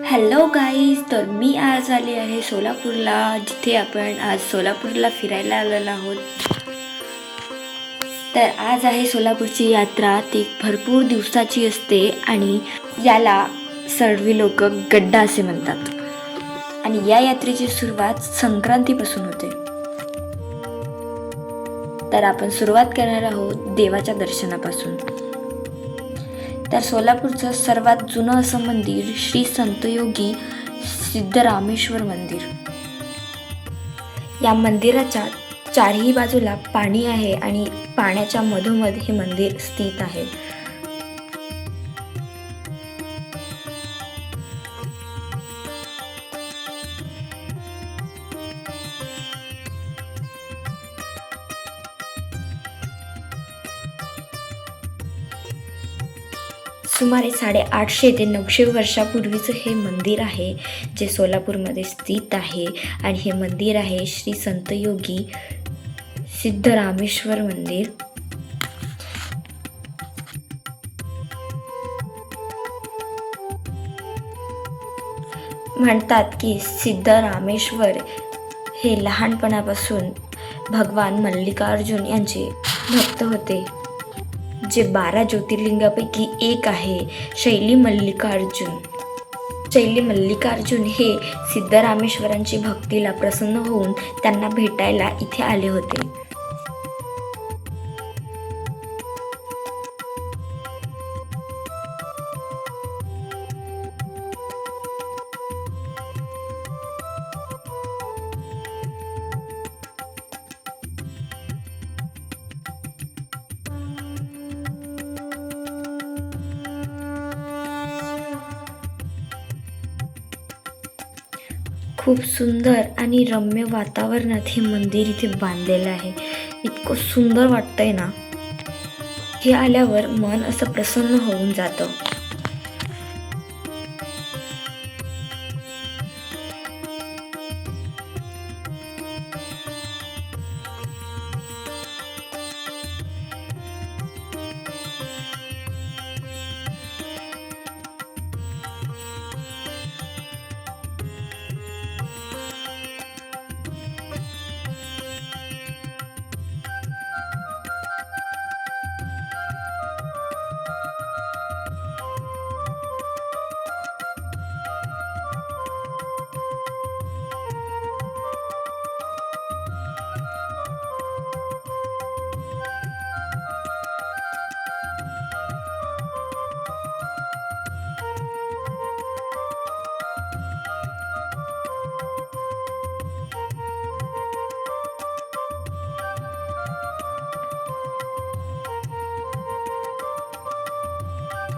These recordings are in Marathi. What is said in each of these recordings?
हॅलो गाईज, तर मी आज आले आहे सोलापूरला, जिथे आपण आज सोलापूरला फिरायला आलेलो आहोत. तर आज आहे सोलापूरची यात्रा. ती भरपूर दिवसाची असते आणि याला सर्व लोक गड्डा असे म्हणतात. आणि या यात्रेची सुरुवात संक्रांतीपासून होते. तर आपण सुरुवात करणार आहोत देवाच्या दर्शनापासून. तर सोलापूरचं सर्वात जुनं असं मंदिर श्री संतयोगी सिद्धरामेश्वर मंदिर. या मंदिराच्या चारही बाजूला पाणी आहे आणि पाण्याच्या मधोमध हे मंदिर स्थित आहे. सुमारे 850 ते 900 वर्षापूर्वीचं हे मंदिर आहे, जे सोलापूरमध्ये स्थित आहे. आणि हे मंदिर आहे श्री संतयोगी सिद्धरामेश्वर मंदिर. म्हणतात की सिद्धरामेश्वर हे लहानपणापासून भगवान मल्लिकार्जुन यांचे भक्त होते, जे 12 ज्योतिर्लिंगापैकी एक आहे. शैली मल्लिकार्जुन हे सिद्धरामेश्वरांची भक्तीला प्रसन्न होऊन त्यांना भेटायला इथे आले होते. खूप सुंदर आणि रम्य वातावरणात हे मंदिर इथे बांधलेलं आहे. इतकं सुंदर वाटतंय ना, हे आल्यावर मन असं प्रसन्न होऊन जातं.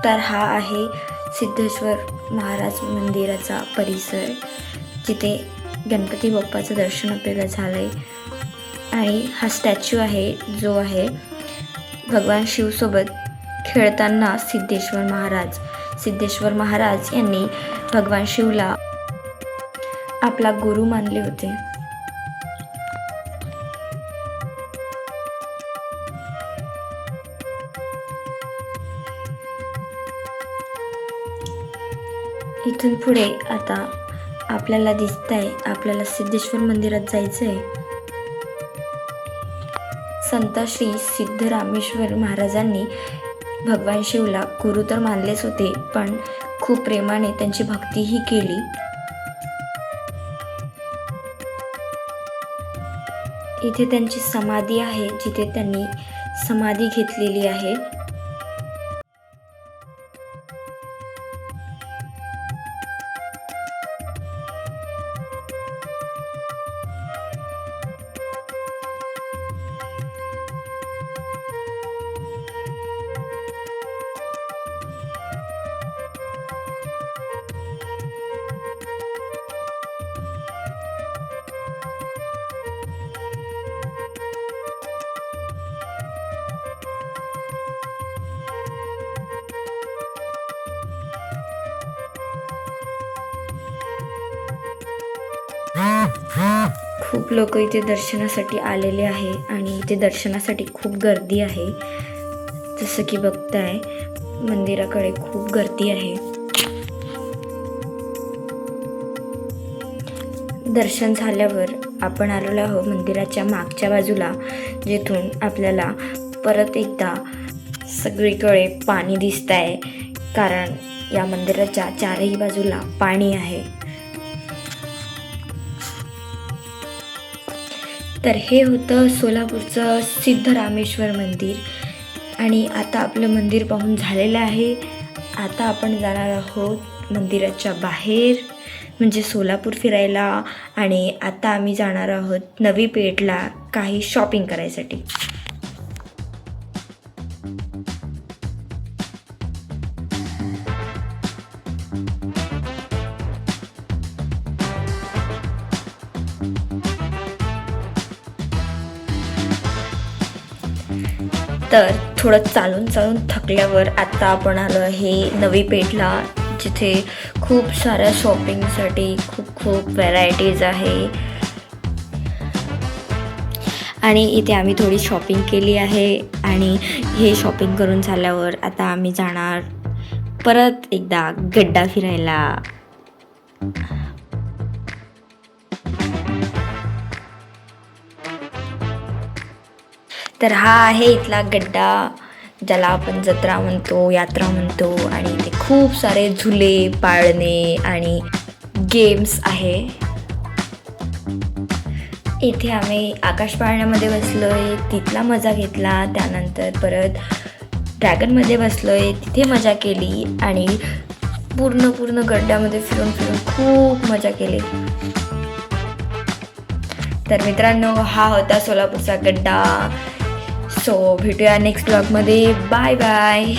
तर हा आहे सिद्धेश्वर महाराज मंदिराचा परिसर, जिथे गणपती बाप्पाचं दर्शन आपल्याला झालंय. आणि हा स्टॅच्यू आहे, जो आहे भगवान शिवसोबत खेळताना सिद्धेश्वर महाराज यांनी भगवान शिवला आपला गुरु मानले होते. इथून पुढे आता आपल्याला दिसतंय, आपल्याला सिद्धेश्वर मंदिरात जायचं आहे. संत श्री सिद्धरामेश्वर महाराजांनी भगवान शिवला गुरु तर मानलेच होते, पण खूप प्रेमाने त्यांची भक्तीही केली. इथे त्यांची समाधी आहे, जिथे त्यांनी समाधी घेतलेली आहे. खूप लोक इथे दर्शनासाठी आलेले आहे आणि इथे दर्शनासाठी खूप गर्दी आहे. जसं की बघताय, मंदिराकडे खूप गर्दी आहे. दर्शन झाल्यावर आपण आलेलो आहोत मंदिराच्या मागच्या बाजूला, जिथून आपल्याला परत एकदा सगळीकडे पाणी दिसत आहे, कारण या मंदिराच्या चारही बाजूला पाणी आहे. तर हे होतं सोलापूरचं सिद्धरामेश्वर मंदिर. आणि आता आपलं मंदिर पाहून झालेलं आहे. आता आपण जाणार आहोत मंदिराच्या बाहेर, म्हणजे सोलापूर फिरायला. आणि आता आम्ही जाणार आहोत नवी पेठला काही शॉपिंग करायसाठी. तर थोडं चालून थकल्यावर आता आपण आलो आहे नवी पेठला, जिथे खूप साऱ्या शॉपिंगसाठी खूप व्हरायटीज आहे. आणि इथे आम्ही थोडी शॉपिंग केली आहे. आणि हे शॉपिंग करून झाल्यावर आता आम्ही जाणार परत एकदा गड्डा फिरायला. तर हा आहे इथला गड्डा, ज्याला आपण जत्रा म्हणतो, यात्रा म्हणतो. आणि इथे खूप सारे झुले, पाळणे आणि गेम्स आहे. इथे आम्ही आकाश पाळण्यामध्ये बसलोय, तिथला मजा घेतला. त्यानंतर परत ड्रॅगनमध्ये बसलोय, तिथे मजा केली. आणि पूर्ण गड्ड्यामध्ये फिरून खूप मजा केली. तर मित्रांनो, हा होता सोलापूरचा गड्डा. सो भेटूया नेक्स्ट ब्लॉगमध्ये. Bye bye.